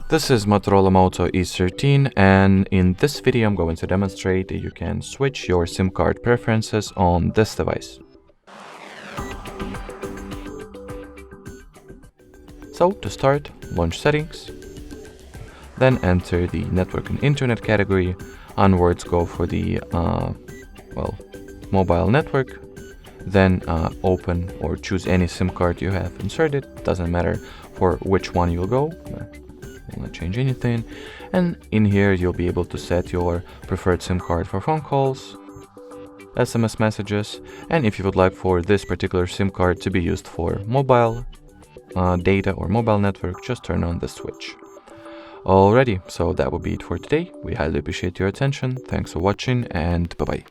This is Motorola Moto E13, and in this video I'm going to demonstrate that you can switch your SIM card preferences on this device. So to start, launch settings, then enter the network and internet category. Onwards go for the mobile network, then open or choose any SIM card you have inserted. Doesn't matter for which one you'll go. Will not change anything, and in here you'll be able to set your preferred SIM card for phone calls, SMS messages, and if you would like for this particular SIM card to be used for mobile data or mobile network, just turn on the switch. Alrighty, so that will be it for today. We highly appreciate your attention. Thanks for watching, and bye bye.